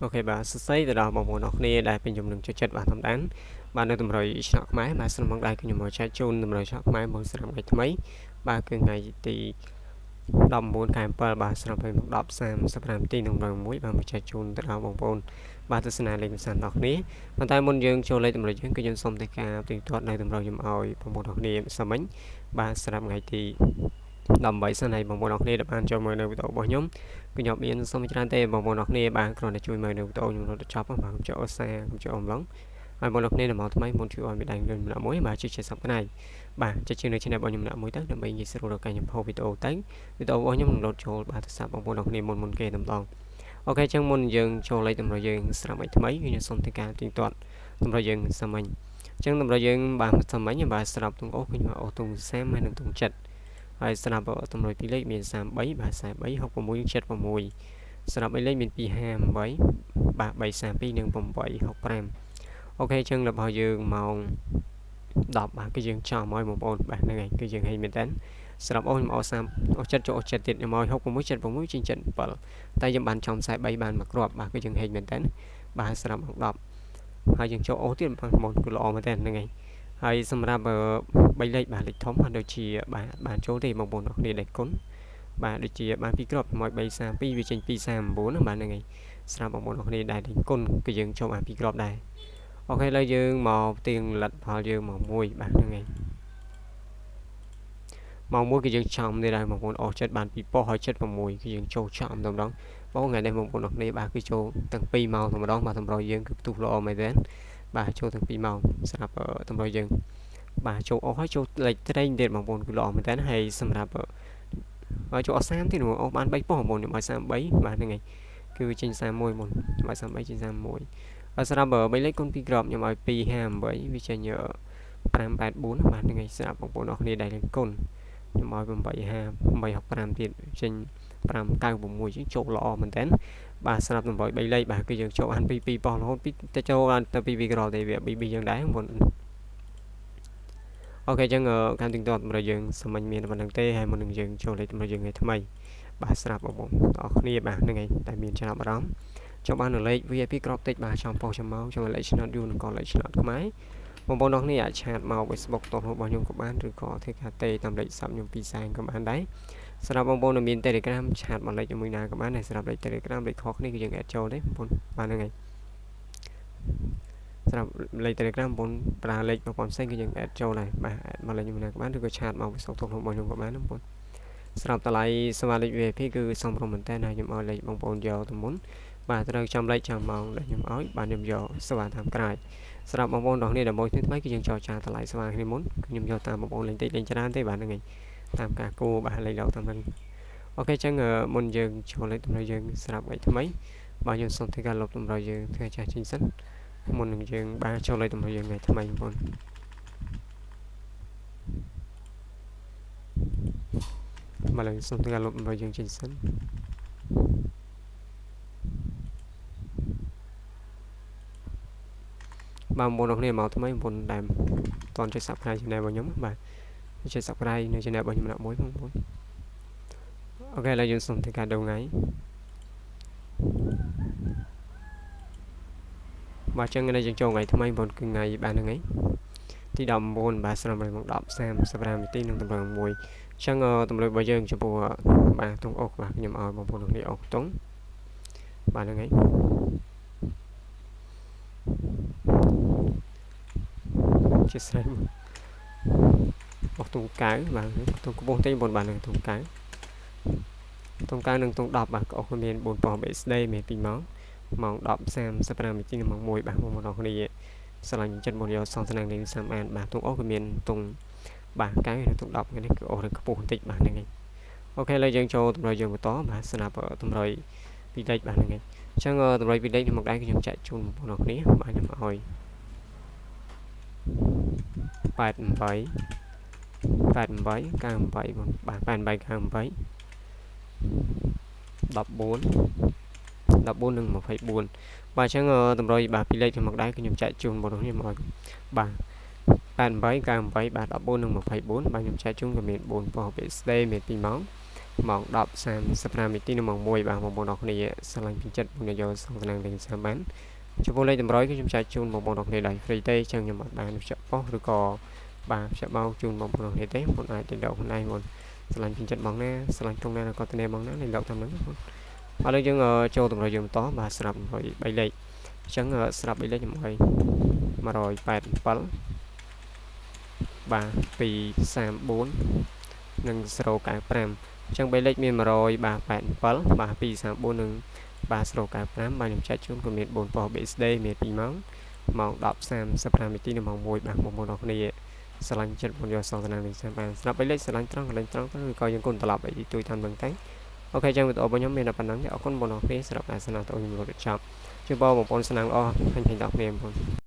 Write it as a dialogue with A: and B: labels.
A: Ok bà xây từ đó một nó này đạiเป็นdùngหนึ่งจุดเจ็ดบาททำด้านบ้านในตำรวจฉลากไม้มาสนองได้คือยังมาใช้จูนตำรวจฉลากไม้บนสนามไงทำไมบ้านคือไงตีดอมมูลการเปิดบ้านสนามเป็นดอบแซมสนามตีตำรวจมุ้ยบ้านมาใช้จูนตลาดบางปนบ้านทัศนาเล็กสันดอกนี้บางแต่บนยังโชว์เลยตำรวจยังคือยังสมแต่การตีตัวในตำรวจยังเอาบางปนดอกนี้สมัยบ้านสนามไงตีដើម្បីសិនឲ្យបងប្អូនអរគ្នាដែលបានចូលមើលនៅវីដេអូរបស់ខ្ញុំគឺខ្ញុំមានសូមច្រើនទេបងប្អូនអរគ្នាបានគ្រាន់តែជួយមើលនៅវីដេអូខ្ញុំរត់ទៅចប់បាទខ្ញុំចូលអសាខ្ញុំចូលអំឡុងហើយបងប្អូនអរគ្នាដែលមកថ្មីមុនជួយឲ្យមានដៃលឿនម្នាក់មួយបាទជួយ Subscribe បាទចុចជើងនៅ Channel របស់ខ្ញុំម្នាក់មួយទៅដើម្បីងាយស្រួលដល់ការខ្ញុំផុសវីដេអូទៅវីដេអូរបស់ខ្ញុំនឹងលោតចូលបាទទៅសាប់បងប្អូនអរគ្នាមុនគេតែម្ដងអូខេចឹងមុនយើងចូលលេខតម្រូវយើងស្រាប់ឲ្យថ្មីគឺខ្ញុំសូមធ្វើការទៀងទាត់តម្រូវយើងសាមញ្ញចឹងតម្រូវយើងបាទសាមញ្ញបាទស្រាប់ទងអូគឺខ្ញុំអូទង30ហើយនឹងទង7ហើយស្រាប់តម្រូវពីលេខមាន33បាទ43 66 76ស្រាប់ឲ្យលេខមាន258បាទ332និង865អូខេចឹងរបស់យើងម៉ោង10បាទគឺយើងចោលមកឲ្យបងប្អូនបាទហ្នឹងហើយគឺយើងហេមែនតើស្រាប់អូខ្ញុំអោ30អោចិត្តចូលអោចិត្តទៀតខ្ញុំឲ្យ66 76ជាង77តែយើងបានចំ43បានមកគ្រាប់បាទគឺយើងហេមែនតើបាទស្រាប់ម៉ោង10ហើយយើងចូលអូទៀតបងប្អូនគឺល្អមែនតើហ្នឹងហើយហើយសម្រាប់3លេខបាទលេខធំដូចជាបាទបានចូលទេបងប្អូនអរគ្នាដែលគុណបាទដូចជាបាន2គ្រាប់មក332វាចេញ239បាទហ្នឹងហើយស្រាប់បងប្អូនអរគ្នាដែលគុណគឺយើងចូលបាន2គ្រាប់ដែរអូខេឥឡូវយើងមកទៀងលិតផលយើងមក1បាទហ្នឹងហើយមក1គឺយើងចំនេះដែរបងប្អូនអស់ចិត្តបាន2ប៉ុស្តិ៍ហើយ76គឺយើងចូលចំតែម្ដងបងថ្ងៃនេះបងប្អូនអរគ្នាបាទគឺចូលទាំង2ម៉ោងតែម្ដងបាទតម្រូវយើងគឺផ្ទុះល្អមែនទេបាទចូលទាំង2ម៉ោងសម្រាប់តម្រូវយើងបាទចូលអស់ហើយចូលលេខត្រេងទៀតបងប្អូនគឺល្អមែនតើហើយសម្រាប់ហើយចូលអស់30ទៀតបងអូបាន3ប៉ុស្តិ៍បងប្អូនខ្ញុំឲ្យ33បាទហ្នឹងហើយគឺចេញ31មុនខ្ញុំឲ្យ33ចេញ31ហើយសម្រាប់3លេខគុណ2គ្រាប់ខ្ញុំឲ្យ258វាចេញ584បាទហ្នឹងហើយសម្រាប់បងប្អូនអរគ្នាដែលលេខគុណខ្ញុំឲ្យ865ទៀតចេញ596ជាងចូលល្អមែនតើបាទសម្រាប់តម្រូវ3លេខបាទគឺយើងចូលអាន2ប៉ុស្តិ៍រហូតទៅចូលទៅ2គ្រាប់ទេវា BB យ៉ាងដែរបងប្អូនអូខេចឹងការទីងទាត់របស់យើងសាមញ្ញមានប៉ុណ្្នឹងទេហើយមុននឹងយើងចូលលេខរបស់យើងថ្ងៃថ្មីបាទស្រាប់បងប្អូនអរគ្នាបាទហ្នឹងហើយតែមានចំណាប់អារម្មណ៍ចង់បានលេខ VIP ក្របតិចបាទចំប៉ុស្តិ៍ចំមកចំលេខឆ្នោតយូរនិងក៏លេខឆ្នោតខ្មែរបងប្អូនអរគ្នាអាចឆាតមក Facebook តរបស់ខ្ញុំក៏បានឬក៏ធ្វើការទេតាមលេខសាប់ខ្ញុំ2សែនក៏បានដែរសម្រាប់បងប្អូនដែលមាន Telegram ឆាតមកលេខជាមួយណាក៏បានដែរសម្រាប់លេខ Telegram លេខខុសគ្នាគឺយើង add ចូលទេបងប្អូនបាទហ្នឹងហើយសម្រាប់លេខ Telegram បងប្អូនប្រើលេខប្រព័ន្ធផ្សេងគឺយើង add ចូលដែរបាទ add មកលេខជាមួយណាក៏បានឬក៏ឆាតមក Facebook តរបស់ខ្ញុំក៏បានបងប្អូនសម្រាប់តម្លៃសម្រាប់លេខ VIP គឺសមរម្យមែនតើហើយខ្ញុំឲ្យលេខបងប្អូនយកទៅមុនបាទត្រូវចាំលេខចាំម៉ោងដែលខ្ញុំឲ្យបាទខ្ញុំយកសេវាតាមក្រោយសម្រាប់បងប្អូនទាំងនេះដែលមកថ្មីគឺយើងចរចាតម្លៃសេវាគ្នាមុនខ្ញុំយកតាមបងប្អូនលេងតិចលេងច្រើនទេបាទហ្នឹងហើយតាមការគួរបាទលេខលោកតាមហ្នឹងអូខេចឹងមុនយើងចូលលេខតម្រូវយើងស្រាប់ថ្ងៃថ្មីបាទយើងសូមធ្វើការលុបតម្រូវយើងធ្វើចាស់ចេញសិនមុននឹងយើងបាទចូលលេខតម្រូវយើងថ្ងៃថ្មីបងប្អូនមកឡើងសូមធ្វើការលុបតម្រូវយើងចេញសិនបាទបងប្អូនអរគ្នាមកថ្មីបងប្អូនដែលតន់ចុច Subscribe Channel របស់ខ្ញុំបាទចុច Subscribe នៅ Channel របស់ខ្ញុំម្នាក់មួយបងប្អូនអូខេឥឡូវយើងសូមធ្វើការដូរថ្ងៃបាទចឹងថ្ងៃយើងចូលថ្ងៃថ្មីបងប្អូនគឺថ្ងៃបានហ្នឹងហើយទី19បាទស្រាប់ហើយមក10:35នាទីនឹងតម្រូវ1ចឹងតម្រូវរបស់យើងចំពោះបាទទងអុកបាទខ្ញុំឲ្យបងប្អូនគ្នាអុកទងបាទហ្នឹងហើយជាស្រេចអុកទងកៅបាទទងកំពុងតែបងបាទនឹងទងកៅនឹងទង10បាទអុកមាន4ប៉ុស្តិ៍ BSD មាន2ម៉ោង10:35នាទីនឹងម៉ោង1បាទបងប្អូនគ្នាស្រឡាញ់ចិត្តមកយកសងស្នងលេង30អានបាទទងអុកគឺមានទងបាទកៅនិងទង10នេះគឺអុកនឹងខ្ពស់បន្តិចបាទហ្នឹងហើយអូខេឥឡូវយើងចូលតម្រូវយើងបន្តបាទស្រាប់តម្រូវពីលេខបាទហ្នឹងហើយអញ្ចឹងតម្រូវពីលេខមកដែរខ្ញុំចាក់ជូនបងប្អូនគ្នាបាទខ្ញុំឲ្យ88 98 98បាទ88 98 14និង24បាទអញ្ចឹងតម្រុយបាទពីលេខមកដែរគឺខ្ញុំចែកជូនបងប្អូនខ្ញុំឲ្យបាទ88 98បាទ14និង24បាទខ្ញុំចែកជូនក៏មាន4ប៉ុស្តិ៍ BSD មាន2ម៉ោង ម៉ោង 10:35 នាទីនៅម៉ោង 1 បាទបងប្អូនអរគ្នាស្រឡាញ់ពេញចិត្តមកយកសងតំណាងលេខសាមបានចំពោះលេខតម្រុយគឺខ្ញុំចែកជូនបងប្អូនអរគ្នាដោយ free ទេចឹងខ្ញុំអត់បានភ្ជាប់ប៉ុសឬក៏បាទភ្ជាប់បោកជូនបងប្អូនអរគ្នាទេបងអាចទៅដកខ្លួនឯងបងស្រឡាញ់ពេញចិត្តបងណាស្រឡាញ់ក្នុងណាក៏ទៅបងណាលេខដកតាមហ្នឹងបងឥឡូវយើងចូលតម្រុយយើងបន្តបាទស្រាប់តម្រុយ3លេខអញ្ចឹងស្រាប់3លេខខ្ញុំឲ្យ187បាទ234និង095អញ្ចឹង3លេខមាន100បាទ87បាទ234និងបាទ095បាទខ្ញុំចែកជូនក៏មាន4ប៉ុស BSD មាន2ម៉ោង 10:35 នាទីនៅម៉ោង 1 បាទបងប្អូនអរគ្នាស្រឡាញ់ចិត្តបងយកសងតំណាងលេខសាមបានស្រាប់3លេខស្រឡាញ់ត្រង់កន្លែងត្រង់ទៅឬក៏យើងគុណត្រឡប់ឲ្យទួយតាមនឹងតែអូខេចឹងវីដេអូរបស់ខ្ញុំមានតែប៉ុណ្ណឹងទេអរគុណបងប្អូនអរគ្នាសម្រាប់ការស្ដាប់ទៅខ្ញុំរៀបចំជូនបងប្អូនស្នាងល្អពេញៗដល់គ្នាបងប្អូន